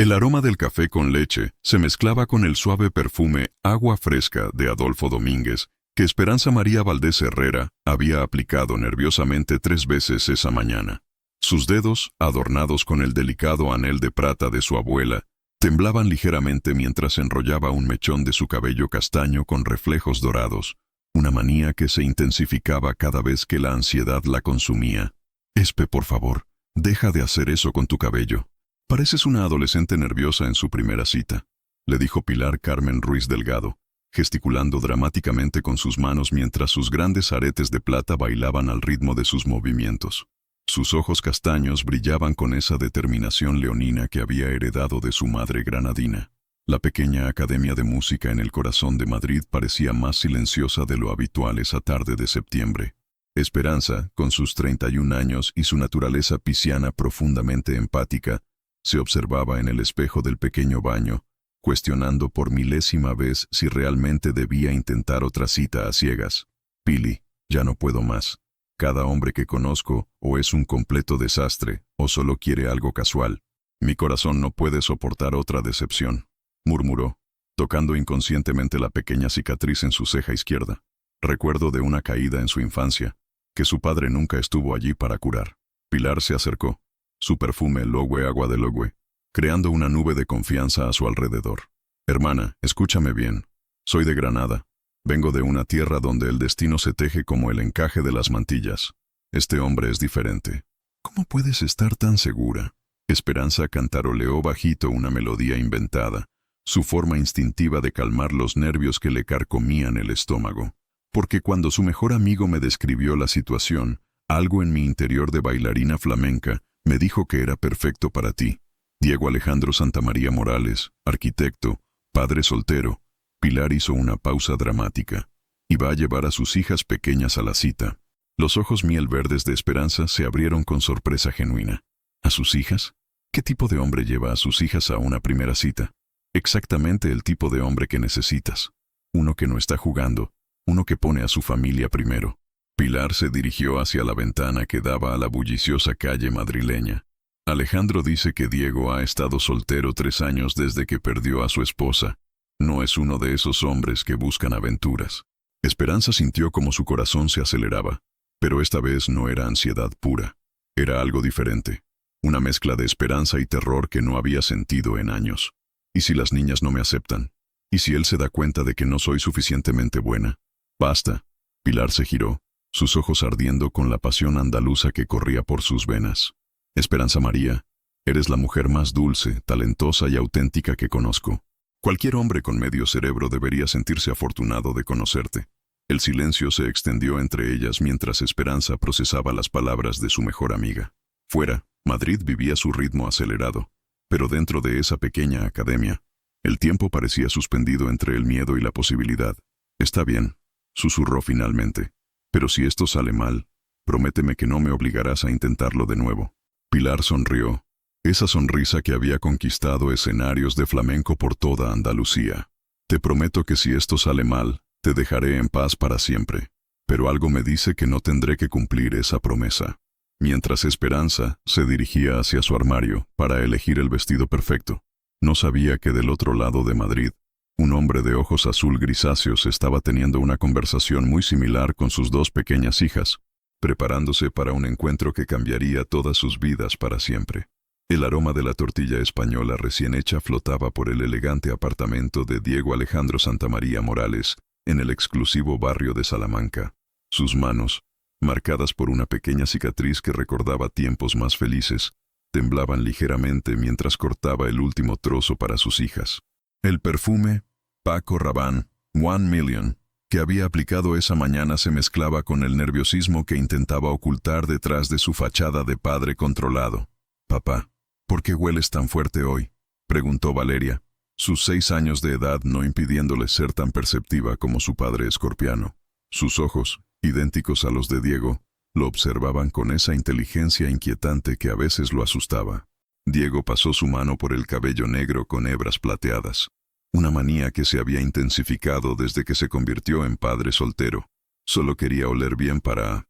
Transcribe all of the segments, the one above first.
El aroma del café con leche se mezclaba con el suave perfume Agua Fresca de Adolfo Domínguez, que Esperanza María Valdés Herrera había aplicado nerviosamente 3 veces esa mañana. Sus dedos, adornados con el delicado anel de plata de su abuela, temblaban ligeramente mientras enrollaba un mechón de su cabello castaño con reflejos dorados, una manía que se intensificaba cada vez que la ansiedad la consumía. Espe, por favor, deja de hacer eso con tu cabello. Pareces una adolescente nerviosa en su primera cita, le dijo Pilar Carmen Ruiz Delgado, gesticulando dramáticamente con sus manos mientras sus grandes aretes de plata bailaban al ritmo de sus movimientos. Sus ojos castaños brillaban con esa determinación leonina que había heredado de su madre granadina. La pequeña academia de música en el corazón de Madrid parecía más silenciosa de lo habitual esa tarde de septiembre. Esperanza, con sus 31 años y su naturaleza pisciana profundamente empática, se observaba en el espejo del pequeño baño, cuestionando por milésima vez si realmente debía intentar otra cita a ciegas. Pili, ya no puedo más. Cada hombre que conozco o es un completo desastre o solo quiere algo casual. Mi corazón no puede soportar otra decepción, murmuró, tocando inconscientemente la pequeña cicatriz en su ceja izquierda. Recuerdo de una caída en su infancia, que su padre nunca estuvo allí para curar. Pilar se acercó, su perfume Logue Agua de Logue, creando una nube de confianza a su alrededor. Hermana, escúchame bien. Soy de Granada. Vengo de una tierra donde el destino se teje como el encaje de las mantillas. Este hombre es diferente. ¿Cómo puedes estar tan segura? Esperanza cantaroleó bajito una melodía inventada, su forma instintiva de calmar los nervios que le carcomían el estómago. Porque cuando su mejor amigo me describió la situación, algo en mi interior de bailarina flamenca me dijo que era perfecto para ti. Diego Alejandro Santamaría Morales, arquitecto, padre soltero. Pilar hizo una pausa dramática. Iba a llevar a sus hijas pequeñas a la cita. Los ojos miel verdes de Esperanza se abrieron con sorpresa genuina. ¿A sus hijas? ¿Qué tipo de hombre lleva a sus hijas a una primera cita? Exactamente el tipo de hombre que necesitas. Uno que no está jugando, uno que pone a su familia primero. Pilar se dirigió hacia la ventana que daba a la bulliciosa calle madrileña. Alejandro dice que Diego ha estado soltero 3 años desde que perdió a su esposa. No es uno de esos hombres que buscan aventuras. Esperanza sintió como su corazón se aceleraba, pero esta vez no era ansiedad pura. Era algo diferente, una mezcla de esperanza y terror que no había sentido en años. ¿Y si las niñas no me aceptan? ¿Y si él se da cuenta de que no soy suficientemente buena? Basta. Pilar se giró, sus ojos ardiendo con la pasión andaluza que corría por sus venas. Esperanza María, eres la mujer más dulce, talentosa y auténtica que conozco. Cualquier hombre con medio cerebro debería sentirse afortunado de conocerte. El silencio se extendió entre ellas mientras Esperanza procesaba las palabras de su mejor amiga. Fuera, Madrid vivía su ritmo acelerado, pero dentro de esa pequeña academia, el tiempo parecía suspendido entre el miedo y la posibilidad. Está bien, susurró finalmente, pero si esto sale mal, prométeme que no me obligarás a intentarlo de nuevo. Pilar sonrió, esa sonrisa que había conquistado escenarios de flamenco por toda Andalucía. Te prometo que si esto sale mal, te dejaré en paz para siempre, pero algo me dice que no tendré que cumplir esa promesa. Mientras Esperanza se dirigía hacia su armario para elegir el vestido perfecto, no sabía que del otro lado de Madrid, un hombre de ojos azul grisáceos estaba teniendo una conversación muy similar con sus 2 pequeñas hijas, preparándose para un encuentro que cambiaría todas sus vidas para siempre. El aroma de la tortilla española recién hecha flotaba por el elegante apartamento de Diego Alejandro Santamaría Morales, en el exclusivo barrio de Salamanca. Sus manos, marcadas por una pequeña cicatriz que recordaba tiempos más felices, temblaban ligeramente mientras cortaba el último trozo para sus hijas. El perfume, Paco Rabanne, 1 Million, que había aplicado esa mañana se mezclaba con el nerviosismo que intentaba ocultar detrás de su fachada de padre controlado. «Papá, ¿por qué hueles tan fuerte hoy?», preguntó Valeria, sus 6 años de edad no impidiéndole ser tan perceptiva como su padre escorpiano. Sus ojos, idénticos a los de Diego, lo observaban con esa inteligencia inquietante que a veces lo asustaba. Diego pasó su mano por el cabello negro con hebras plateadas, una manía que se había intensificado desde que se convirtió en padre soltero. Solo quería oler bien para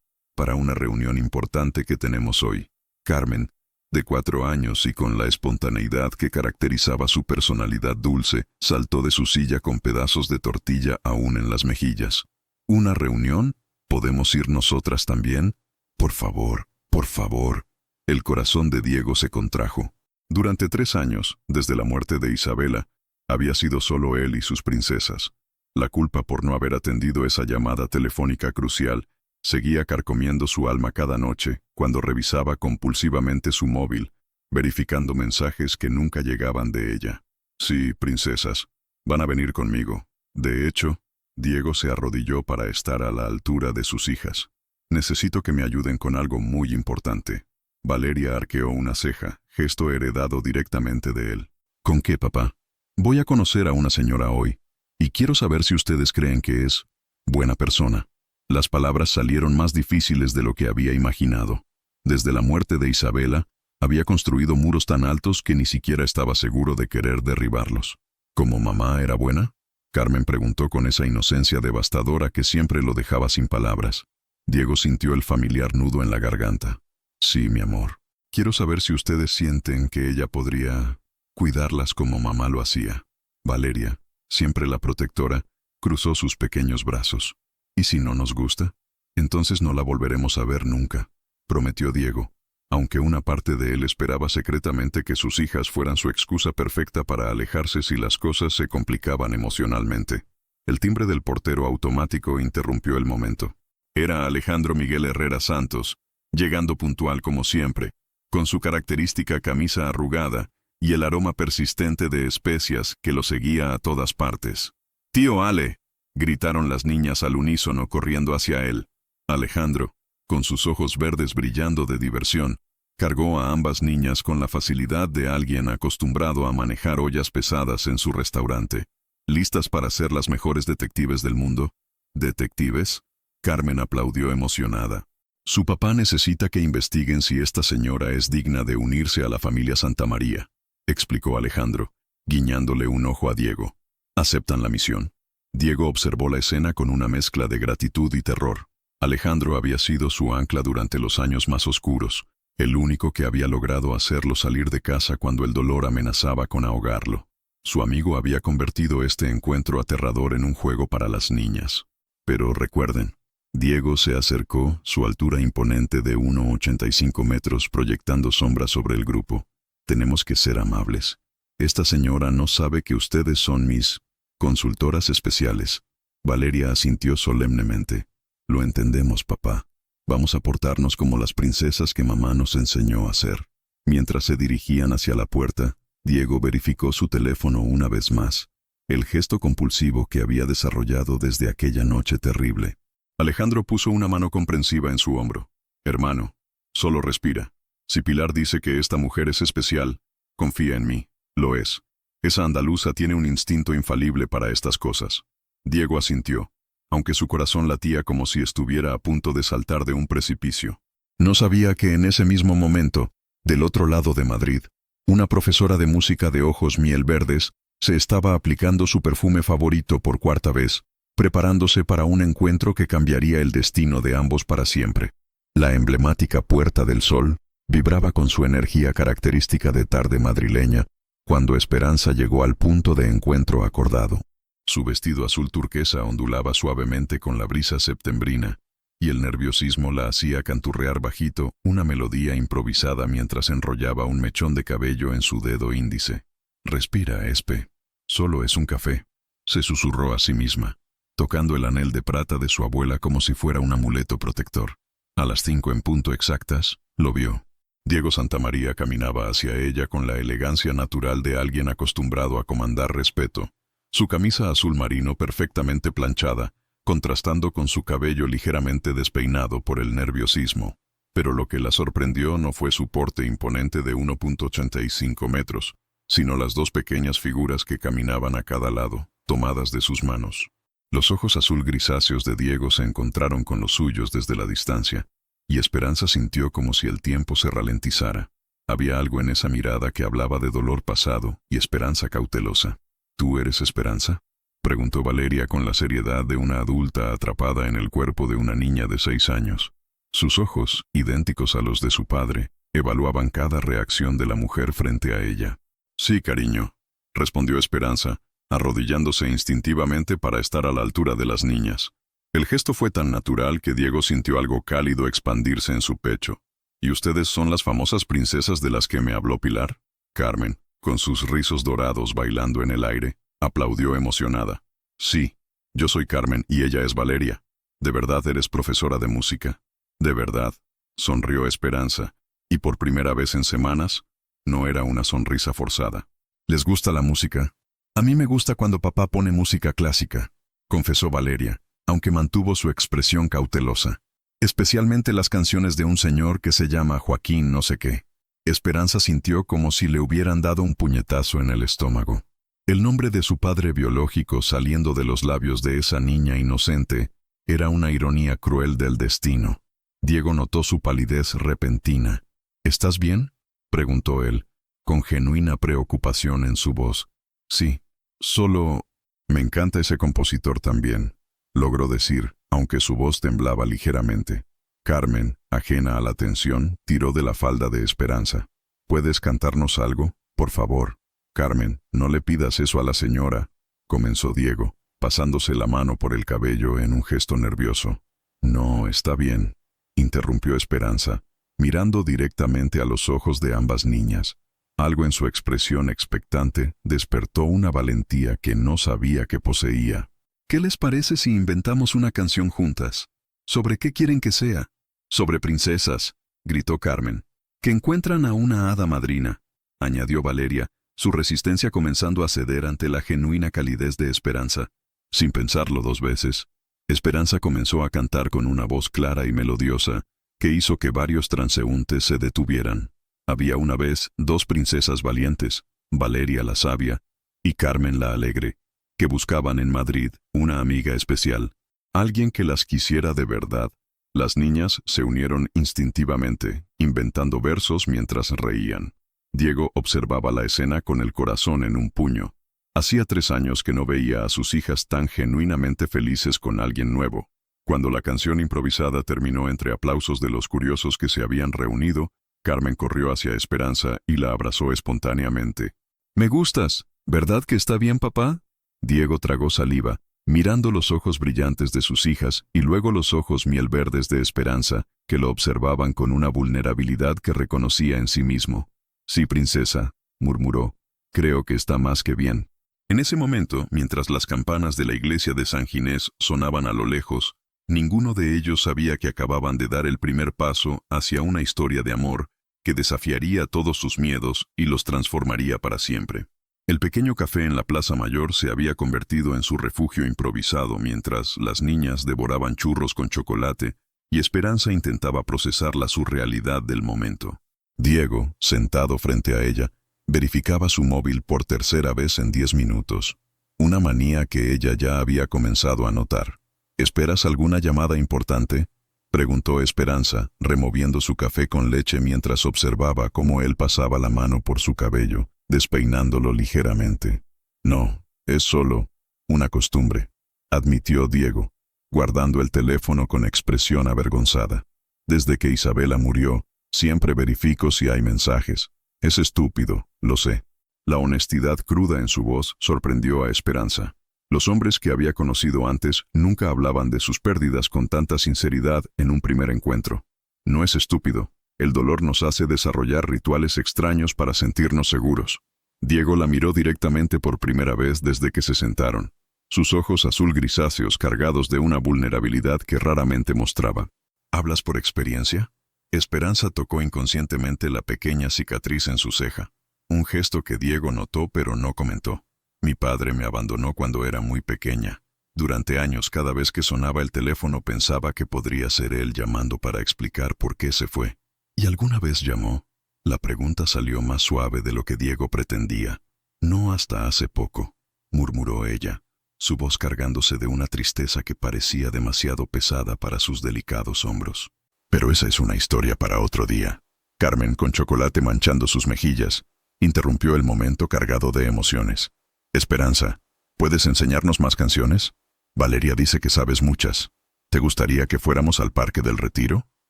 una reunión importante que tenemos hoy. Carmen, de 4 años y con la espontaneidad que caracterizaba su personalidad dulce, saltó de su silla con pedazos de tortilla aún en las mejillas. ¿Una reunión? ¿Podemos ir nosotras también? Por favor, por favor. El corazón de Diego se contrajo. Durante 3 años, desde la muerte de Isabela, había sido solo él y sus princesas. La culpa por no haber atendido esa llamada telefónica crucial seguía carcomiendo su alma cada noche cuando revisaba compulsivamente su móvil, verificando mensajes que nunca llegaban de ella. Sí, princesas, van a venir conmigo. De hecho, Diego se arrodilló para estar a la altura de sus hijas. Necesito que me ayuden con algo muy importante. Valeria arqueó una ceja, gesto heredado directamente de él. ¿Con qué, papá? Voy a conocer a una señora hoy, y quiero saber si ustedes creen que es buena persona. Las palabras salieron más difíciles de lo que había imaginado. Desde la muerte de Isabela, había construido muros tan altos que ni siquiera estaba seguro de querer derribarlos. ¿Cómo mamá era buena? Carmen preguntó con esa inocencia devastadora que siempre lo dejaba sin palabras. Diego sintió el familiar nudo en la garganta. Sí, mi amor. Quiero saber si ustedes sienten que ella podría cuidarlas como mamá lo hacía. Valeria, siempre la protectora, cruzó sus pequeños brazos. ¿Y si no nos gusta? Entonces no la volveremos a ver nunca, prometió Diego, aunque una parte de él esperaba secretamente que sus hijas fueran su excusa perfecta para alejarse si las cosas se complicaban emocionalmente. El timbre del portero automático interrumpió el momento. Era Alejandro Miguel Herrera Santos, llegando puntual como siempre, con su característica camisa arrugada y el aroma persistente de especias que lo seguía a todas partes. «¡Tío Ale!», gritaron las niñas al unísono corriendo hacia él. Alejandro, con sus ojos verdes brillando de diversión, cargó a ambas niñas con la facilidad de alguien acostumbrado a manejar ollas pesadas en su restaurante. ¿Listas para ser las mejores detectives del mundo? ¿Detectives? Carmen aplaudió emocionada. Su papá necesita que investiguen si esta señora es digna de unirse a la familia Santamaría, explicó Alejandro, guiñándole un ojo a Diego. ¿Aceptan la misión? Diego observó la escena con una mezcla de gratitud y terror. Alejandro había sido su ancla durante los años más oscuros, el único que había logrado hacerlo salir de casa cuando el dolor amenazaba con ahogarlo. Su amigo había convertido este encuentro aterrador en un juego para las niñas. Pero recuerden, Diego se acercó, su altura imponente de 1,85 metros proyectando sombras sobre el grupo. Tenemos que ser amables. Esta señora no sabe que ustedes son mis consultoras especiales. Valeria asintió solemnemente. Lo entendemos, papá. Vamos a portarnos como las princesas que mamá nos enseñó a ser. Mientras se dirigían hacia la puerta, Diego verificó su teléfono una vez más, el gesto compulsivo que había desarrollado desde aquella noche terrible. Alejandro puso una mano comprensiva en su hombro. Hermano, solo respira. Si Pilar dice que esta mujer es especial, confía en mí. Lo es. Esa andaluza tiene un instinto infalible para estas cosas. Diego asintió, aunque su corazón latía como si estuviera a punto de saltar de un precipicio. No sabía que en ese mismo momento, del otro lado de Madrid, una profesora de música de ojos miel verdes se estaba aplicando su perfume favorito por 4ª vez, preparándose para un encuentro que cambiaría el destino de ambos para siempre. La emblemática Puerta del Sol vibraba con su energía característica de tarde madrileña, cuando Esperanza llegó al punto de encuentro acordado. Su vestido azul turquesa ondulaba suavemente con la brisa septembrina, y el nerviosismo la hacía canturrear bajito una melodía improvisada mientras enrollaba un mechón de cabello en su dedo índice. «Respira, Espe. Solo es un café», se susurró a sí misma, tocando el anel de plata de su abuela como si fuera un amuleto protector. A las 5 en punto exactas, lo vio. Diego Santamaría caminaba hacia ella con la elegancia natural de alguien acostumbrado a comandar respeto. Su camisa azul marino perfectamente planchada, contrastando con su cabello ligeramente despeinado por el nerviosismo. Pero lo que la sorprendió no fue su porte imponente de 1,85 metros, sino las 2 pequeñas figuras que caminaban a cada lado, tomadas de sus manos. Los ojos azul grisáceos de Diego se encontraron con los suyos desde la distancia, y Esperanza sintió como si el tiempo se ralentizara. Había algo en esa mirada que hablaba de dolor pasado y esperanza cautelosa. ¿Tú eres Esperanza?, preguntó Valeria con la seriedad de una adulta atrapada en el cuerpo de una niña de 6 años. Sus ojos, idénticos a los de su padre, Evaluaban cada reacción de la mujer frente a ella. Sí, cariño, respondió Esperanza, arrodillándose instintivamente para estar a la altura de las niñas. El gesto fue tan natural que Diego sintió algo cálido expandirse en su pecho. ¿Y ustedes son las famosas princesas de las que me habló Pilar? Carmen, con sus rizos dorados bailando en el aire, aplaudió emocionada. Sí, yo soy Carmen y ella es Valeria. ¿De verdad eres profesora de música? De verdad, sonrió Esperanza, y por primera vez en semanas, no era una sonrisa forzada. ¿Les gusta la música? A mí me gusta cuando papá pone música clásica, confesó Valeria, aunque mantuvo su expresión cautelosa. Especialmente las canciones de un señor que se llama Joaquín no sé qué. Esperanza sintió como si le hubieran dado un puñetazo en el estómago. El nombre de su padre biológico saliendo de los labios de esa niña inocente era una ironía cruel del destino. Diego notó su palidez repentina. ¿Estás bien?, preguntó él, con genuina preocupación en su voz. Sí, solo... Me encanta ese compositor también, logró decir, aunque su voz temblaba ligeramente. Carmen, ajena a la tensión, tiró de la falda de Esperanza. ¿Puedes cantarnos algo, por favor? Carmen, no le pidas eso a la señora, comenzó Diego, pasándose la mano por el cabello en un gesto nervioso. No, está bien, interrumpió Esperanza, mirando directamente a los ojos de ambas niñas. Algo en su expresión expectante despertó una valentía que no sabía que poseía. ¿Qué les parece si inventamos una canción juntas? ¿Sobre qué quieren que sea? Sobre princesas, gritó Carmen. Que encuentran a una hada madrina, añadió Valeria, su resistencia comenzando a ceder ante la genuina calidez de Esperanza. Sin pensarlo dos veces, Esperanza comenzó a cantar con una voz clara y melodiosa, que hizo que varios transeúntes se detuvieran. Había una vez dos princesas valientes, Valeria la sabia y Carmen la alegre, que buscaban en Madrid una amiga especial, alguien que las quisiera de verdad. Las niñas se unieron instintivamente, inventando versos mientras reían. Diego observaba la escena con el corazón en un puño. Hacía 3 años que no veía a sus hijas tan genuinamente felices con alguien nuevo. Cuando la canción improvisada terminó entre aplausos de los curiosos que se habían reunido, Carmen corrió hacia Esperanza y la abrazó espontáneamente. «Me gustas, ¿verdad que está bien, papá?» Diego tragó saliva, mirando los ojos brillantes de sus hijas y luego los ojos miel verdes de Esperanza, que lo observaban con una vulnerabilidad que reconocía en sí mismo. «Sí, princesa», murmuró, «creo que está más que bien». En ese momento, mientras las campanas de la iglesia de San Ginés sonaban a lo lejos, ninguno de ellos sabía que acababan de dar el primer paso hacia una historia de amor que desafiaría todos sus miedos y los transformaría para siempre. El pequeño café en la Plaza Mayor se había convertido en su refugio improvisado mientras las niñas devoraban churros con chocolate y Esperanza intentaba procesar la surrealidad del momento. Diego, sentado frente a ella, verificaba su móvil por tercera vez en 10 minutos, una manía que ella ya había comenzado a notar. ¿Esperas alguna llamada importante?, preguntó Esperanza, removiendo su café con leche mientras observaba cómo él pasaba la mano por su cabello, despeinándolo ligeramente. «No, es solo una costumbre», admitió Diego, guardando el teléfono con expresión avergonzada. «Desde que Isabela murió, siempre verifico si hay mensajes. Es estúpido, lo sé». La honestidad cruda en su voz sorprendió a Esperanza. Los hombres que había conocido antes nunca hablaban de sus pérdidas con tanta sinceridad en un primer encuentro. «No es estúpido. El dolor nos hace desarrollar rituales extraños para sentirnos seguros». Diego la miró directamente por primera vez desde que se sentaron. Sus ojos azul grisáceos cargados de una vulnerabilidad que raramente mostraba. «¿Hablas por experiencia?». Esperanza tocó inconscientemente la pequeña cicatriz en su ceja. Un gesto que Diego notó pero no comentó. «Mi padre me abandonó cuando era muy pequeña. Durante años, cada vez que sonaba el teléfono pensaba que podría ser él llamando para explicar por qué se fue». «¿Y alguna vez llamó?». La pregunta salió más suave de lo que Diego pretendía. «No hasta hace poco», murmuró ella, su voz cargándose de una tristeza que parecía demasiado pesada para sus delicados hombros. «Pero esa es una historia para otro día». Carmen, con chocolate manchando sus mejillas, interrumpió el momento cargado de emociones. «Esperanza, ¿puedes enseñarnos más canciones? Valeria dice que sabes muchas. ¿Te gustaría que fuéramos al Parque del Retiro?»,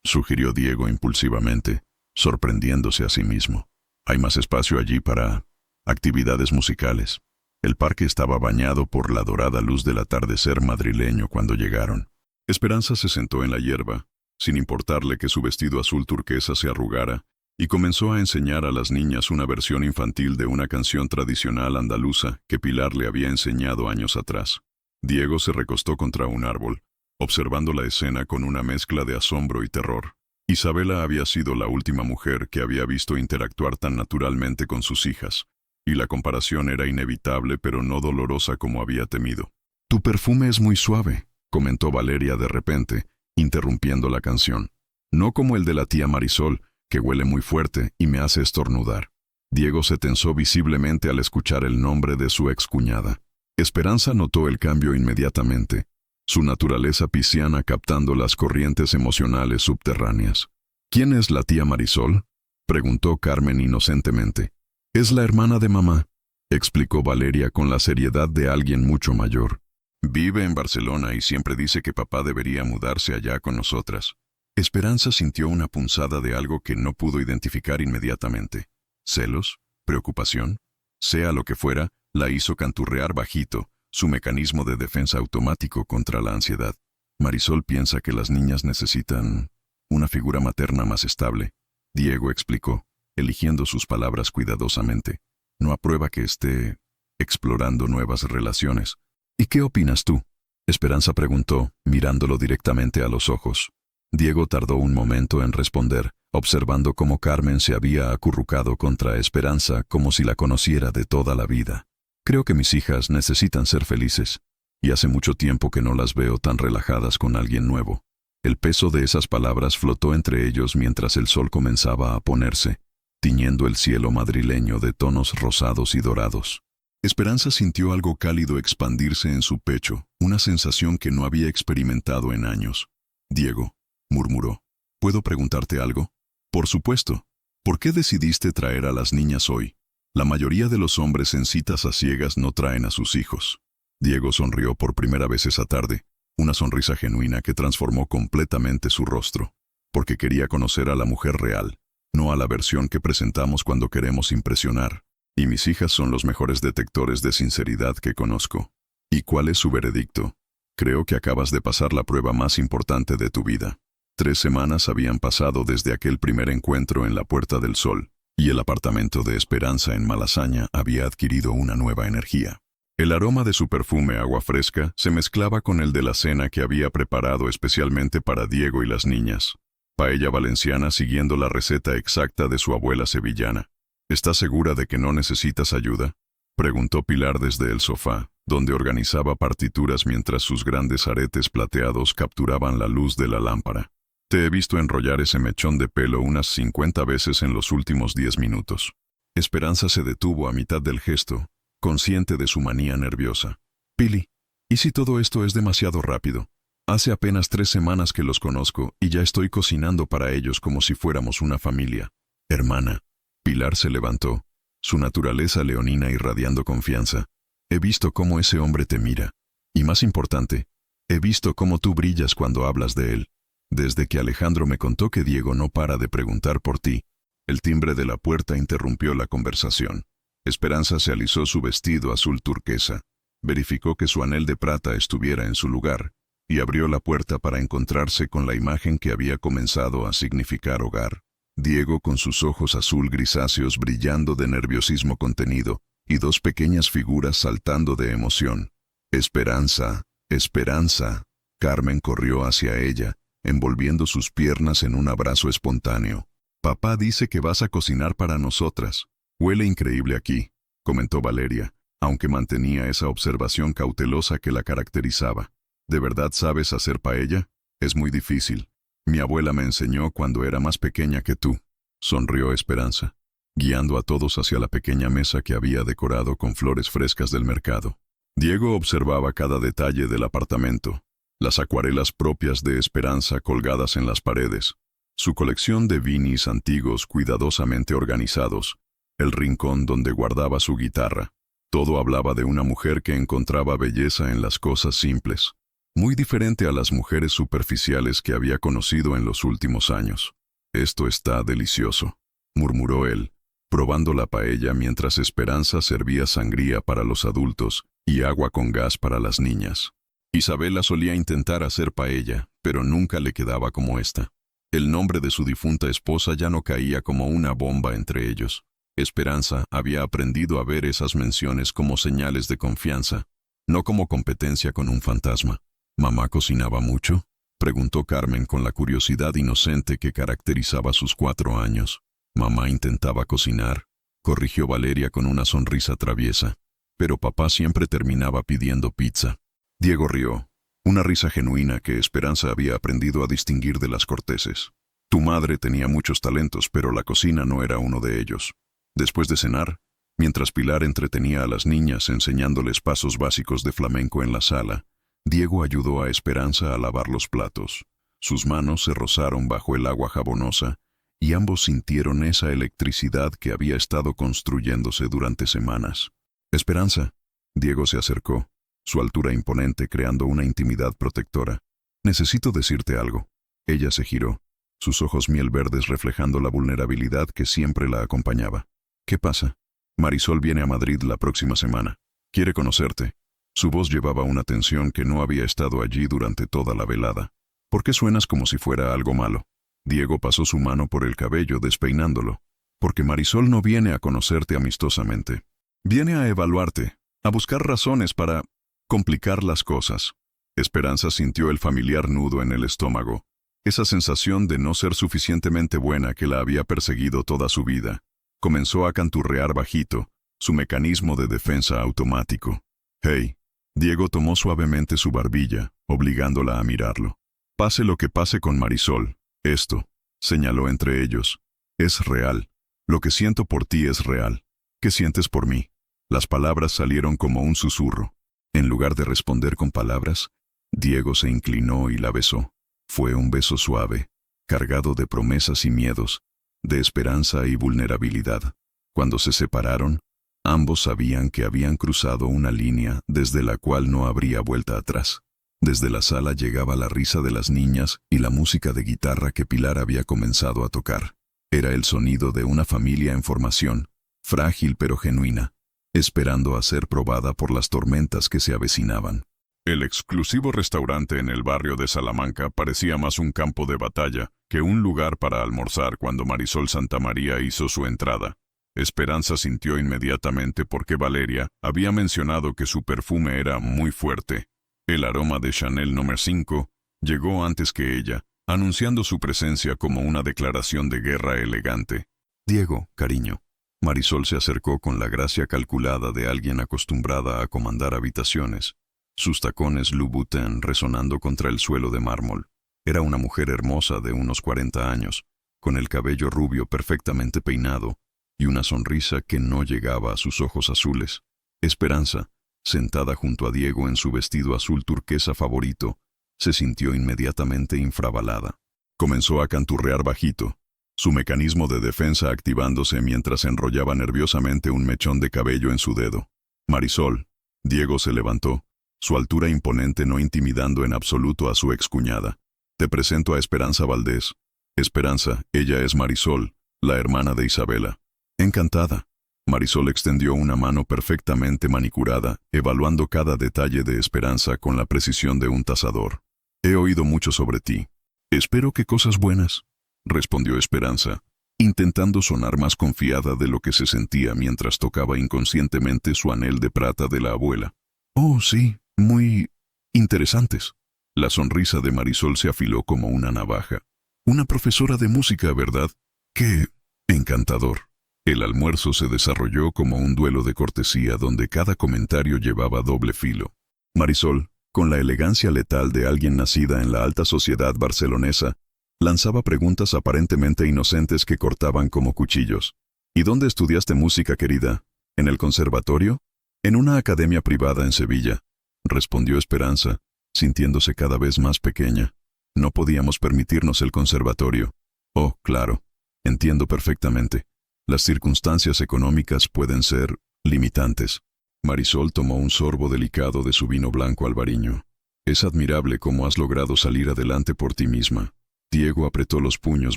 sugirió Diego impulsivamente. sorprendiéndose a sí mismo. Hay más espacio allí para actividades musicales. El parque estaba bañado por la dorada luz del atardecer madrileño cuando llegaron. Esperanza se sentó en la hierba, sin importarle que su vestido azul turquesa se arrugara, y comenzó a enseñar a las niñas una versión infantil de una canción tradicional andaluza que Pilar le había enseñado años atrás. Diego se recostó contra un árbol, observando la escena con una mezcla de asombro y terror. Isabela había sido la última mujer que había visto interactuar tan naturalmente con sus hijas, y la comparación era inevitable pero no dolorosa como había temido. «Tu perfume es muy suave», comentó Valeria de repente, interrumpiendo la canción. «No como el de la tía Marisol, que huele muy fuerte y me hace estornudar». Diego se tensó visiblemente al escuchar el nombre de su excuñada. Esperanza notó el cambio inmediatamente, su naturaleza pisciana captando las corrientes emocionales subterráneas. «¿Quién es la tía Marisol?», preguntó Carmen inocentemente. «Es la hermana de mamá», explicó Valeria con la seriedad de alguien mucho mayor. «Vive en Barcelona y siempre dice que papá debería mudarse allá con nosotras». Esperanza sintió una punzada de algo que no pudo identificar inmediatamente. ¿Celos? ¿Preocupación? Sea lo que fuera, la hizo canturrear bajito, su mecanismo de defensa automático contra la ansiedad. «Marisol piensa que las niñas necesitan una figura materna más estable», Diego explicó, eligiendo sus palabras cuidadosamente. «No aprueba que esté explorando nuevas relaciones». «¿Y qué opinas tú?», Esperanza preguntó, mirándolo directamente a los ojos. Diego tardó un momento en responder, observando cómo Carmen se había acurrucado contra Esperanza como si la conociera de toda la vida. «Creo que mis hijas necesitan ser felices, y hace mucho tiempo que no las veo tan relajadas con alguien nuevo». El peso de esas palabras flotó entre ellos mientras el sol comenzaba a ponerse, tiñendo el cielo madrileño de tonos rosados y dorados. Esperanza sintió algo cálido expandirse en su pecho, una sensación que no había experimentado en años. «Diego», murmuró, «¿puedo preguntarte algo?». «Por supuesto. ¿Por qué decidiste traer a las niñas hoy? La mayoría de los hombres en citas a ciegas no traen a sus hijos». Diego sonrió por primera vez esa tarde, una sonrisa genuina que transformó completamente su rostro, porque quería conocer a la mujer real, no a la versión que presentamos cuando queremos impresionar. «Y mis hijas son los mejores detectores de sinceridad que conozco». «¿Y cuál es su veredicto?». «Creo que acabas de pasar la prueba más importante de tu vida». 3 semanas habían pasado desde aquel primer encuentro en la Puerta del Sol, y el apartamento de Esperanza en Malasaña había adquirido una nueva energía. El aroma de su perfume agua fresca se mezclaba con el de la cena que había preparado especialmente para Diego y las niñas. Paella valenciana siguiendo la receta exacta de su abuela sevillana. «¿Estás segura de que no necesitas ayuda?», preguntó Pilar desde el sofá, donde organizaba partituras mientras sus grandes aretes plateados capturaban la luz de la lámpara. «Te he visto enrollar ese mechón de pelo unas 50 veces en los últimos 10 minutos». Esperanza se detuvo a mitad del gesto, consciente de su manía nerviosa. «Pili, ¿y si todo esto es demasiado rápido? Hace apenas 3 semanas que los conozco y ya estoy cocinando para ellos como si fuéramos una familia». «Hermana». Pilar se levantó, su naturaleza leonina irradiando confianza. «He visto cómo ese hombre te mira. Y más importante, he visto cómo tú brillas cuando hablas de él. Desde que Alejandro me contó que Diego no para de preguntar por ti». El timbre de la puerta interrumpió la conversación. Esperanza se alisó su vestido azul turquesa, verificó que su anel de plata estuviera en su lugar, y abrió la puerta para encontrarse con la imagen que había comenzado a significar hogar. Diego con sus ojos azul grisáceos brillando de nerviosismo contenido, y 2 pequeñas figuras saltando de emoción. «Esperanza, Esperanza». Carmen corrió hacia ella, envolviendo sus piernas en un abrazo espontáneo. «Papá dice que vas a cocinar para nosotras. Huele increíble aquí», comentó Valeria, aunque mantenía esa observación cautelosa que la caracterizaba. «¿De verdad sabes hacer paella? Es muy difícil. Mi abuela me enseñó cuando era más pequeña que tú», sonrió Esperanza, guiando a todos hacia la pequeña mesa que había decorado con flores frescas del mercado. Diego observaba cada detalle del apartamento, las acuarelas propias de Esperanza colgadas en las paredes, su colección de vinis antiguos cuidadosamente organizados, el rincón donde guardaba su guitarra. Todo hablaba de una mujer que encontraba belleza en las cosas simples, muy diferente a las mujeres superficiales que había conocido en los últimos años. Esto está delicioso, murmuró él, probando la paella mientras Esperanza servía sangría para los adultos y agua con gas para las niñas. Isabela solía intentar hacer paella, pero nunca le quedaba como esta. El nombre de su difunta esposa ya no caía como una bomba entre ellos. Esperanza había aprendido a ver esas menciones como señales de confianza, no como competencia con un fantasma. ¿Mamá cocinaba mucho?, preguntó Carmen con la curiosidad inocente que caracterizaba sus 4 años. Mamá intentaba cocinar, corrigió Valeria con una sonrisa traviesa, pero papá siempre terminaba pidiendo pizza. Diego rió, una risa genuina que Esperanza había aprendido a distinguir de las corteses. Tu madre tenía muchos talentos, pero la cocina no era uno de ellos. Después de cenar, mientras Pilar entretenía a las niñas enseñándoles pasos básicos de flamenco en la sala, Diego ayudó a Esperanza a lavar los platos. Sus manos se rozaron bajo el agua jabonosa y ambos sintieron esa electricidad que había estado construyéndose durante semanas. Esperanza. Diego se acercó, su altura imponente creando una intimidad protectora. Necesito decirte algo. Ella se giró, sus ojos miel verdes reflejando la vulnerabilidad que siempre la acompañaba. ¿Qué pasa? Marisol viene a Madrid la próxima semana. Quiere conocerte. Su voz llevaba una tensión que no había estado allí durante toda la velada. ¿Por qué suenas como si fuera algo malo? Diego pasó su mano por el cabello despeinándolo. Porque Marisol no viene a conocerte amistosamente. Viene a evaluarte, a buscar razones para complicar las cosas. Esperanza sintió el familiar nudo en el estómago, esa sensación de no ser suficientemente buena que la había perseguido toda su vida. Comenzó a canturrear bajito, su mecanismo de defensa automático. Hey. Diego tomó suavemente su barbilla, obligándola a mirarlo. Pase lo que pase con Marisol, esto, señaló entre ellos, es real. Lo que siento por ti es real. ¿Qué sientes por mí? Las palabras salieron como un susurro. En lugar de responder con palabras, Diego se inclinó y la besó. Fue un beso suave, cargado de promesas y miedos, de esperanza y vulnerabilidad. Cuando se separaron, ambos sabían que habían cruzado una línea desde la cual no habría vuelta atrás. Desde la sala llegaba la risa de las niñas y la música de guitarra que Pilar había comenzado a tocar. Era el sonido de una familia en formación, frágil pero genuina, esperando a ser probada por las tormentas que se avecinaban. El exclusivo restaurante en el barrio de Salamanca parecía más un campo de batalla que un lugar para almorzar cuando Marisol Santamaría hizo su entrada. Esperanza sintió inmediatamente por qué Valeria había mencionado que su perfume era muy fuerte. El aroma de Chanel No. 5 llegó antes que ella, anunciando su presencia como una declaración de guerra elegante. Diego, cariño. Marisol se acercó con la gracia calculada de alguien acostumbrada a comandar habitaciones, sus tacones Louboutin resonando contra el suelo de mármol. Era una mujer hermosa de unos 40 años, con el cabello rubio perfectamente peinado, y una sonrisa que no llegaba a sus ojos azules. Esperanza, sentada junto a Diego en su vestido azul turquesa favorito, se sintió inmediatamente infravalada. Comenzó a canturrear bajito, su mecanismo de defensa activándose mientras enrollaba nerviosamente un mechón de cabello en su dedo. Marisol. Diego se levantó, su altura imponente no intimidando en absoluto a su excuñada. Te presento a Esperanza Valdés. Esperanza, ella es Marisol, la hermana de Isabela. Encantada. Marisol extendió una mano perfectamente manicurada, evaluando cada detalle de Esperanza con la precisión de un tasador. He oído mucho sobre ti. Espero que cosas buenas, respondió Esperanza, intentando sonar más confiada de lo que se sentía mientras tocaba inconscientemente su anel de plata de la abuela. Oh, sí, muy interesantes. La sonrisa de Marisol se afiló como una navaja. Una profesora de música, ¿verdad? ¡Qué encantador! El almuerzo se desarrolló como un duelo de cortesía donde cada comentario llevaba doble filo. Marisol, con la elegancia letal de alguien nacida en la alta sociedad barcelonesa, lanzaba preguntas aparentemente inocentes que cortaban como cuchillos. ¿Y dónde estudiaste música, querida? ¿En el conservatorio? En una academia privada en Sevilla, respondió Esperanza, sintiéndose cada vez más pequeña. No podíamos permitirnos el conservatorio. Oh, claro, entiendo perfectamente. Las circunstancias económicas pueden ser limitantes. Marisol tomó un sorbo delicado de su vino blanco albariño. Es admirable cómo has logrado salir adelante por ti misma. Diego apretó los puños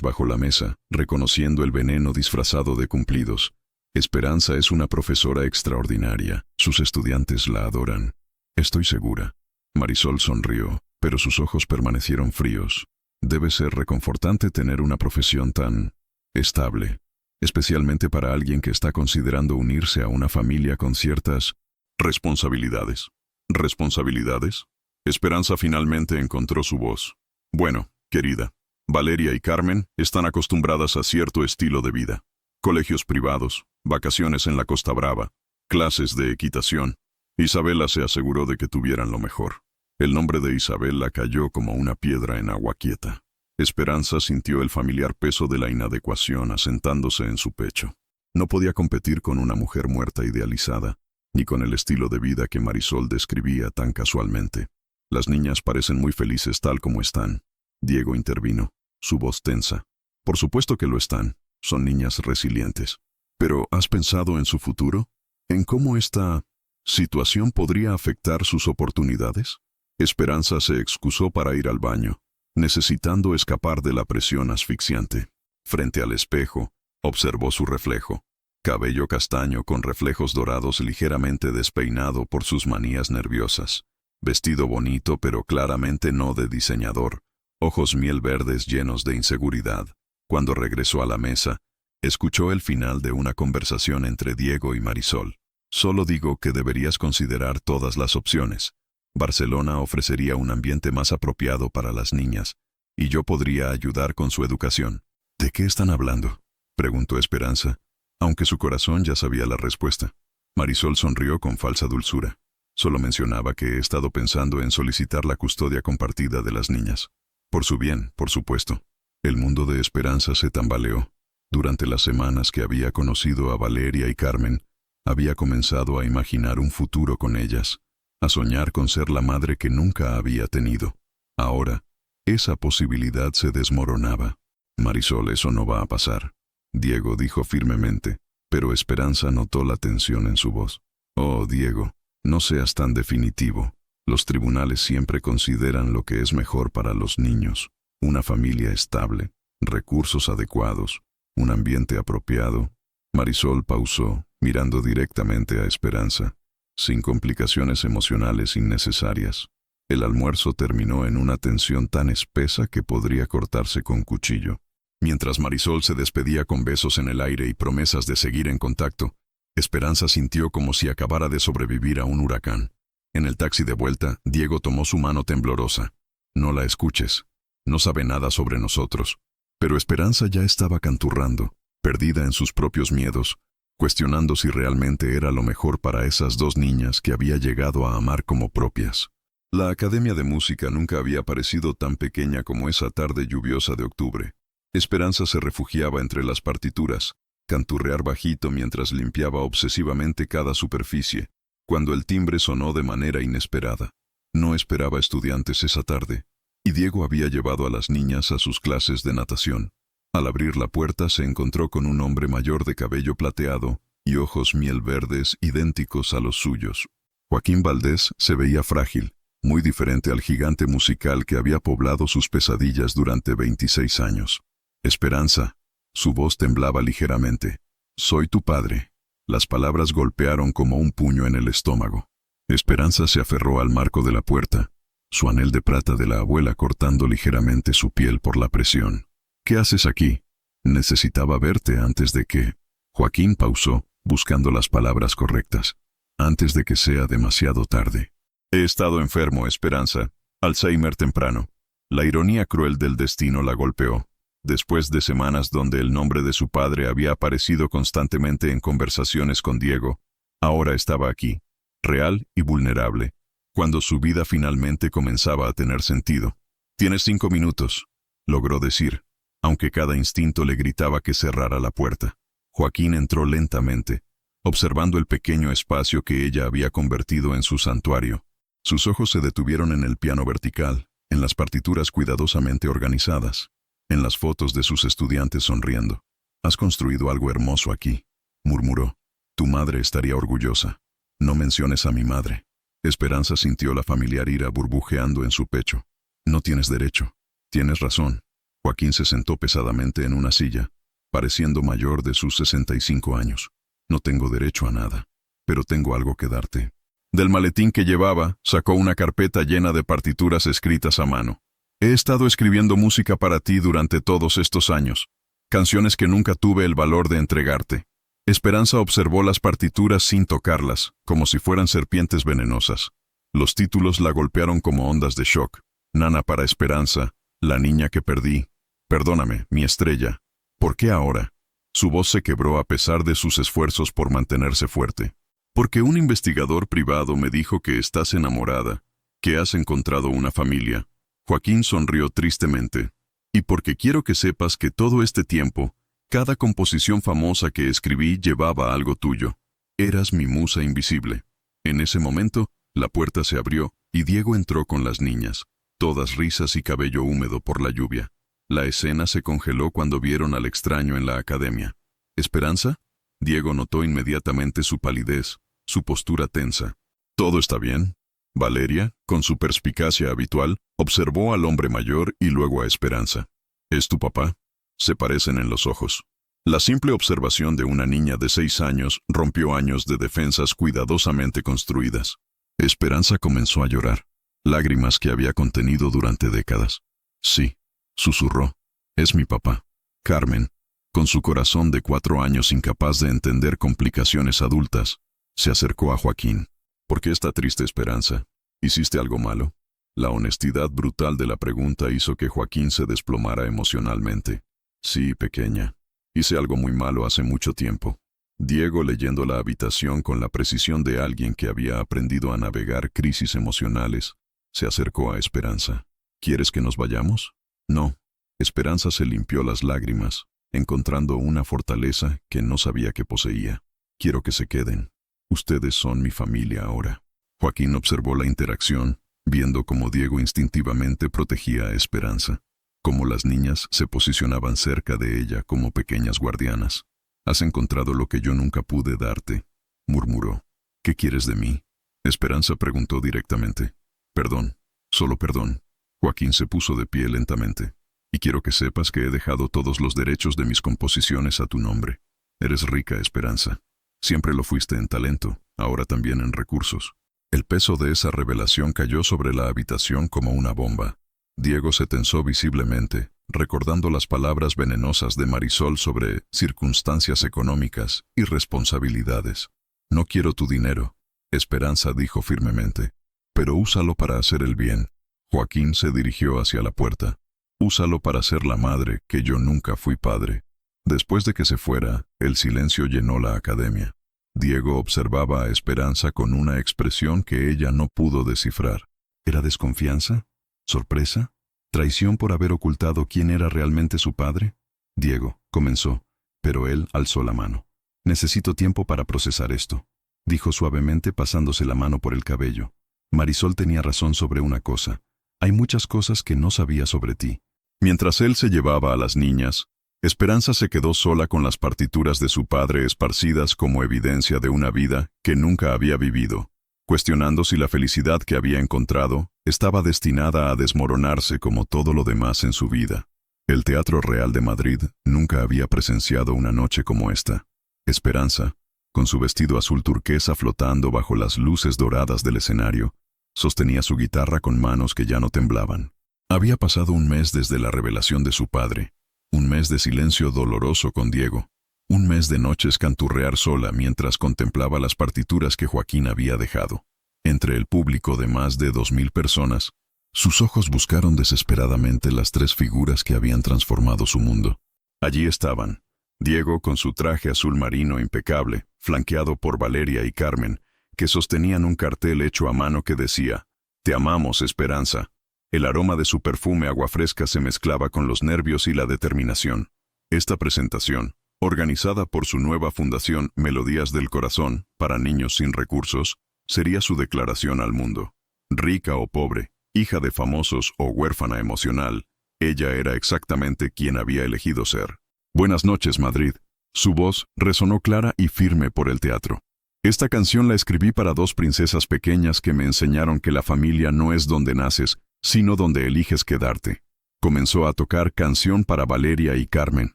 bajo la mesa, reconociendo el veneno disfrazado de cumplidos. Esperanza es una profesora extraordinaria. Sus estudiantes la adoran. Estoy segura. Marisol sonrió, pero sus ojos permanecieron fríos. Debe ser reconfortante tener una profesión tan estable, especialmente para alguien que está considerando unirse a una familia con ciertas responsabilidades. ¿Responsabilidades? Esperanza finalmente encontró su voz. Bueno, querida, Valeria y Carmen están acostumbradas a cierto estilo de vida. Colegios privados, vacaciones en la Costa Brava, clases de equitación. Isabela se aseguró de que tuvieran lo mejor. El nombre de Isabela cayó como una piedra en agua quieta. Esperanza sintió el familiar peso de la inadecuación asentándose en su pecho. No podía competir con una mujer muerta idealizada, ni con el estilo de vida que Marisol describía tan casualmente. Las niñas parecen muy felices tal como están. Diego intervino, su voz tensa. Por supuesto que lo están. Son niñas resilientes. Pero ¿has pensado en su futuro? ¿En cómo esta situación podría afectar sus oportunidades? Esperanza se excusó para ir al baño, necesitando escapar de la presión asfixiante. Frente al espejo, observó su reflejo. Cabello castaño con reflejos dorados ligeramente despeinado por sus manías nerviosas. Vestido bonito pero claramente no de diseñador. Ojos miel verdes llenos de inseguridad. Cuando regresó a la mesa, escuchó el final de una conversación entre Diego y Marisol. Solo digo que deberías considerar todas las opciones. Barcelona ofrecería un ambiente más apropiado para las niñas, y yo podría ayudar con su educación. ¿De qué están hablando?, preguntó Esperanza, aunque su corazón ya sabía la respuesta. Marisol sonrió con falsa dulzura. Solo mencionaba que he estado pensando en solicitar la custodia compartida de las niñas. Por su bien, por supuesto. El mundo de Esperanza se tambaleó. Durante las semanas que había conocido a Valeria y Carmen, había comenzado a imaginar un futuro con ellas, a soñar con ser la madre que nunca había tenido. Ahora, esa posibilidad se desmoronaba. Marisol, eso no va a pasar, Diego dijo firmemente, pero Esperanza notó la tensión en su voz. Oh, Diego, no seas tan definitivo. Los tribunales siempre consideran lo que es mejor para los niños. Una familia estable, recursos adecuados, un ambiente apropiado. Marisol pausó, mirando directamente a Esperanza, sin complicaciones emocionales innecesarias. El almuerzo terminó en una tensión tan espesa que podría cortarse con cuchillo. Mientras Marisol se despedía con besos en el aire y promesas de seguir en contacto, Esperanza sintió como si acabara de sobrevivir a un huracán. En el taxi de vuelta, Diego tomó su mano temblorosa. No la escuches. No sabe nada sobre nosotros. Pero Esperanza ya estaba canturrando, perdida en sus propios miedos, cuestionando si realmente era lo mejor para esas dos niñas que había llegado a amar como propias. La Academia de Música nunca había parecido tan pequeña como esa tarde lluviosa de octubre. Esperanza se refugiaba entre las partituras, canturrear bajito mientras limpiaba obsesivamente cada superficie, cuando el timbre sonó de manera inesperada. No esperaba estudiantes esa tarde, y Diego había llevado a las niñas a sus clases de natación. Al abrir la puerta se encontró con un hombre mayor de cabello plateado y ojos miel verdes idénticos a los suyos. Joaquín Valdés se veía frágil, muy diferente al gigante musical que había poblado sus pesadillas durante 26 años. Esperanza. Su voz temblaba ligeramente. Soy tu padre. Las palabras golpearon como un puño en el estómago. Esperanza se aferró al marco de la puerta, su anel de plata de la abuela cortando ligeramente su piel por la presión. ¿Qué haces aquí? Necesitaba verte antes de que... Joaquín pausó, buscando las palabras correctas. Antes de que sea demasiado tarde. He estado enfermo, Esperanza. Alzheimer temprano. La ironía cruel del destino la golpeó. Después de semanas donde el nombre de su padre había aparecido constantemente en conversaciones con Diego, ahora estaba aquí, real y vulnerable, cuando su vida finalmente comenzaba a tener sentido. «Tienes 5 minutos», logró decir, aunque cada instinto le gritaba que cerrara la puerta. Joaquín entró lentamente, observando el pequeño espacio que ella había convertido en su santuario. Sus ojos se detuvieron en el piano vertical, en las partituras cuidadosamente organizadas, en las fotos de sus estudiantes sonriendo. «Has construido algo hermoso aquí», murmuró. «Tu madre estaría orgullosa. No menciones a mi madre». Esperanza sintió la familiar ira burbujeando en su pecho. «No tienes derecho. Tienes razón. Joaquín se sentó pesadamente en una silla, pareciendo mayor de sus 65 años. No tengo derecho a nada, pero tengo algo que darte. Del maletín que llevaba, sacó una carpeta llena de partituras escritas a mano. He estado escribiendo música para ti durante todos estos años, canciones que nunca tuve el valor de entregarte. Esperanza observó las partituras sin tocarlas, como si fueran serpientes venenosas. Los títulos la golpearon como ondas de shock. Nana para Esperanza, la niña que perdí. Perdóname, mi estrella. ¿Por qué ahora? Su voz se quebró a pesar de sus esfuerzos por mantenerse fuerte. Porque un investigador privado me dijo que estás enamorada, que has encontrado una familia. Joaquín sonrió tristemente. Y porque quiero que sepas que todo este tiempo, cada composición famosa que escribí llevaba algo tuyo. Eras mi musa invisible. En ese momento, la puerta se abrió y Diego entró con las niñas, todas risas y cabello húmedo por la lluvia. La escena se congeló cuando vieron al extraño en la academia. ¿Esperanza? Diego notó inmediatamente su palidez, su postura tensa. ¿Todo está bien? Valeria, con su perspicacia habitual, observó al hombre mayor y luego a Esperanza. ¿Es tu papá? Se parecen en los ojos. La simple observación de una niña de 6 años rompió años de defensas cuidadosamente construidas. Esperanza comenzó a llorar, lágrimas que había contenido durante décadas. Sí, susurró. Es mi papá. Carmen, con su corazón de 4 años incapaz de entender complicaciones adultas, se acercó a Joaquín. ¿Por qué esta triste Esperanza? ¿Hiciste algo malo? La honestidad brutal de la pregunta hizo que Joaquín se desplomara emocionalmente. Sí, pequeña. Hice algo muy malo hace mucho tiempo. Diego, leyendo la habitación con la precisión de alguien que había aprendido a navegar crisis emocionales, se acercó a Esperanza. ¿Quieres que nos vayamos? No. Esperanza se limpió las lágrimas, encontrando una fortaleza que no sabía que poseía. Quiero que se queden. Ustedes son mi familia ahora. Joaquín observó la interacción, viendo cómo Diego instintivamente protegía a Esperanza, cómo las niñas se posicionaban cerca de ella como pequeñas guardianas. «Has encontrado lo que yo nunca pude darte», murmuró. «¿Qué quieres de mí?». Esperanza preguntó directamente. «Perdón, solo perdón». Joaquín se puso de pie lentamente. «Y quiero que sepas que he dejado todos los derechos de mis composiciones a tu nombre. Eres rica, Esperanza. Siempre lo fuiste en talento, ahora también en recursos». El peso de esa revelación cayó sobre la habitación como una bomba. Diego se tensó visiblemente, recordando las palabras venenosas de Marisol sobre circunstancias económicas y responsabilidades. «No quiero tu dinero», Esperanza dijo firmemente, «pero úsalo para hacer el bien». Joaquín se dirigió hacia la puerta. «Úsalo para ser la madre que yo nunca fui padre». Después de que se fuera, el silencio llenó la academia. Diego observaba a Esperanza con una expresión que ella no pudo descifrar. ¿Era desconfianza? ¿Sorpresa? ¿Traición por haber ocultado quién era realmente su padre? Diego comenzó, pero él alzó la mano. «Necesito tiempo para procesar esto», dijo suavemente pasándose la mano por el cabello. «Marisol tenía razón sobre una cosa. Hay muchas cosas que no sabía sobre ti». Mientras él se llevaba a las niñas, Esperanza se quedó sola con las partituras de su padre esparcidas como evidencia de una vida que nunca había vivido, cuestionando si la felicidad que había encontrado estaba destinada a desmoronarse como todo lo demás en su vida. El Teatro Real de Madrid nunca había presenciado una noche como esta. Esperanza, con su vestido azul turquesa flotando bajo las luces doradas del escenario, sostenía su guitarra con manos que ya no temblaban. Había pasado un mes desde la revelación de su padre, un mes de silencio doloroso con Diego, un mes de noches canturrear sola mientras contemplaba las partituras que Joaquín había dejado. Entre el público de más de 2000 personas, sus ojos buscaron desesperadamente las 3 figuras que habían transformado su mundo. Allí estaban, Diego con su traje azul marino impecable, flanqueado por Valeria y Carmen, que sostenían un cartel hecho a mano que decía: «Te amamos, Esperanza». El aroma de su perfume agua fresca se mezclaba con los nervios y la determinación. Esta presentación, organizada por su nueva fundación Melodías del Corazón para niños sin recursos, sería su declaración al mundo. Rica o pobre, hija de famosos o huérfana emocional, ella era exactamente quien había elegido ser. «Buenas noches, Madrid». Su voz resonó clara y firme por el teatro. «Esta canción la escribí para 2 princesas pequeñas que me enseñaron que la familia no es donde naces, sino donde eliges quedarte. Comenzó a tocar Canción para Valeria y Carmen,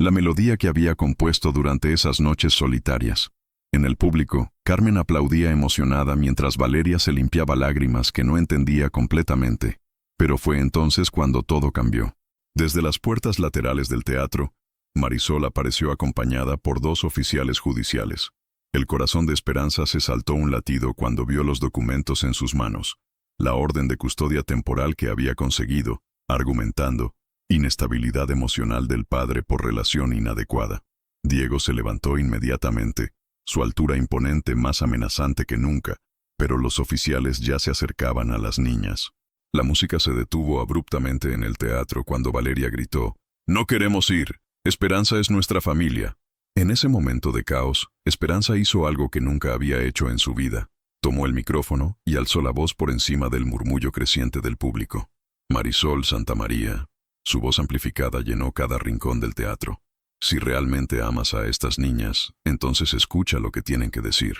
la melodía que había compuesto durante esas noches solitarias. En el público, Carmen aplaudía emocionada mientras Valeria se limpiaba lágrimas que no entendía completamente. Pero fue entonces cuando todo cambió. Desde las puertas laterales del teatro, Marisol apareció acompañada por 2 oficiales judiciales. El corazón de Esperanza se saltó un latido cuando vio los documentos en sus manos. La orden de custodia temporal que había conseguido, argumentando inestabilidad emocional del padre por relación inadecuada. Diego se levantó inmediatamente, su altura imponente más amenazante que nunca, pero los oficiales ya se acercaban a las niñas. La música se detuvo abruptamente en el teatro cuando Valeria gritó: «¡No queremos ir! Esperanza es nuestra familia». En ese momento de caos, Esperanza hizo algo que nunca había hecho en su vida. Tomó el micrófono y alzó la voz por encima del murmullo creciente del público. Marisol Santamaría. Su voz amplificada llenó cada rincón del teatro. Si realmente amas a estas niñas, entonces escucha lo que tienen que decir.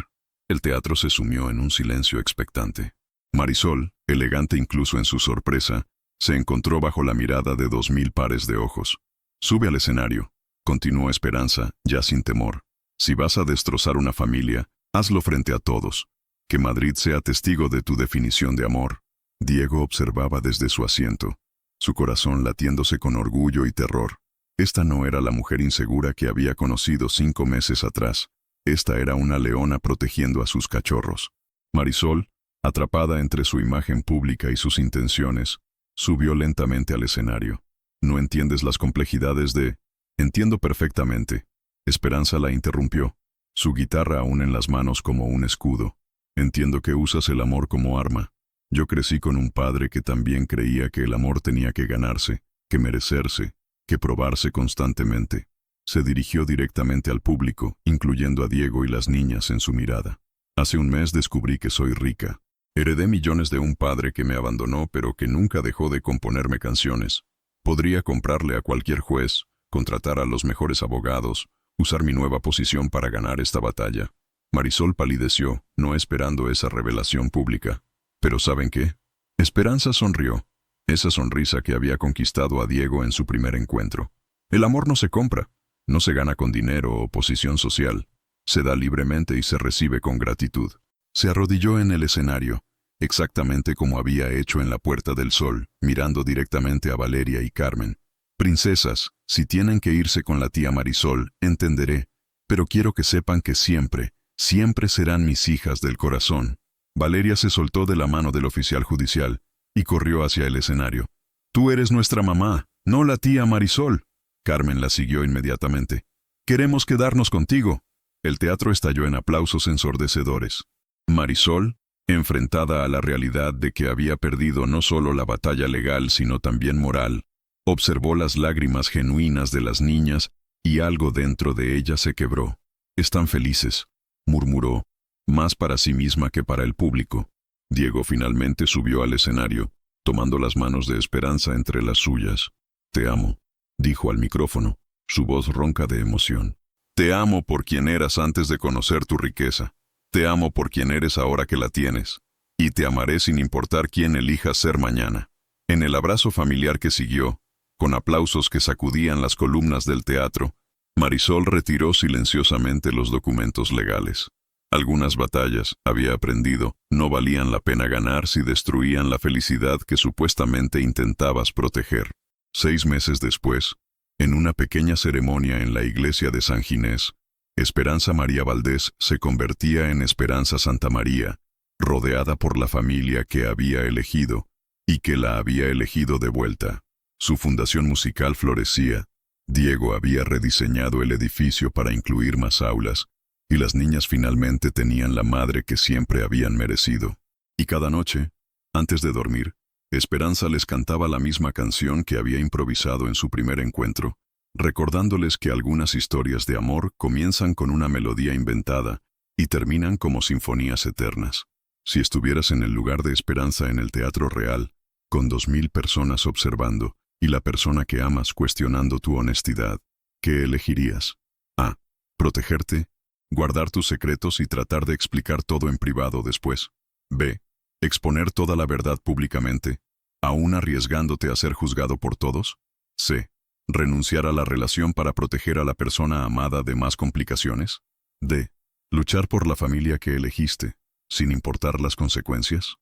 El teatro se sumió en un silencio expectante. Marisol, elegante incluso en su sorpresa, se encontró bajo la mirada de 2000 pares de ojos. «Sube al escenario», continuó Esperanza, ya sin temor. «Si vas a destrozar una familia, hazlo frente a todos. Que Madrid sea testigo de tu definición de amor». Diego observaba desde su asiento, su corazón latiéndose con orgullo y terror. Esta no era la mujer insegura que había conocido 5 meses atrás. Esta era una leona protegiendo a sus cachorros. Marisol, atrapada entre su imagen pública y sus intenciones, subió lentamente al escenario. «No entiendes las complejidades de...». «Entiendo perfectamente». Esperanza la interrumpió, su guitarra aún en las manos como un escudo. «Entiendo que usas el amor como arma. Yo crecí con un padre que también creía que el amor tenía que ganarse, que merecerse, que probarse constantemente». Se dirigió directamente al público, incluyendo a Diego y las niñas en su mirada. «Hace un mes descubrí que soy rica. Heredé millones de un padre que me abandonó pero que nunca dejó de componerme canciones. Podría comprarle a cualquier juez, contratar a los mejores abogados, usar mi nueva posición para ganar esta batalla». Marisol palideció, no esperando esa revelación pública. Pero ¿saben qué? Esperanza sonrió, esa sonrisa que había conquistado a Diego en su primer encuentro. El amor no se compra, no se gana con dinero o posición social, se da libremente y se recibe con gratitud. Se arrodilló en el escenario, exactamente como había hecho en la Puerta del Sol, mirando directamente a Valeria y Carmen. «Princesas, si tienen que irse con la tía Marisol, entenderé, pero quiero que sepan que siempre, siempre serán mis hijas del corazón». Valeria se soltó de la mano del oficial judicial y corrió hacia el escenario. «Tú eres nuestra mamá, no la tía Marisol». Carmen la siguió inmediatamente. «Queremos quedarnos contigo». El teatro estalló en aplausos ensordecedores. Marisol, enfrentada a la realidad de que había perdido no solo la batalla legal sino también moral, observó las lágrimas genuinas de las niñas y algo dentro de ella se quebró. «Están felices», murmuró, más para sí misma que para el público. Diego finalmente subió al escenario, tomando las manos de Esperanza entre las suyas. «Te amo», dijo al micrófono, su voz ronca de emoción. «Te amo por quien eras antes de conocer tu riqueza. Te amo por quien eres ahora que la tienes. Y te amaré sin importar quién elijas ser mañana». En el abrazo familiar que siguió, con aplausos que sacudían las columnas del teatro, Marisol retiró silenciosamente los documentos legales. Algunas batallas, había aprendido, no valían la pena ganar si destruían la felicidad que supuestamente intentabas proteger. 6 meses después, en una pequeña ceremonia en la iglesia de San Ginés, Esperanza María Valdés se convertía en Esperanza Santamaría, rodeada por la familia que había elegido y que la había elegido de vuelta. Su fundación musical florecía. Diego había rediseñado el edificio para incluir más aulas, y las niñas finalmente tenían la madre que siempre habían merecido. Y cada noche, antes de dormir, Esperanza les cantaba la misma canción que había improvisado en su primer encuentro, recordándoles que algunas historias de amor comienzan con una melodía inventada y terminan como sinfonías eternas. Si estuvieras en el lugar de Esperanza en el Teatro Real, con 2000 personas observando, y la persona que amas cuestionando tu honestidad, ¿qué elegirías? A. Protegerte, guardar tus secretos y tratar de explicar todo en privado después. B. Exponer toda la verdad públicamente, aún arriesgándote a ser juzgado por todos? C. Renunciar a la relación para proteger a la persona amada de más complicaciones. D. Luchar por la familia que elegiste, sin importar las consecuencias.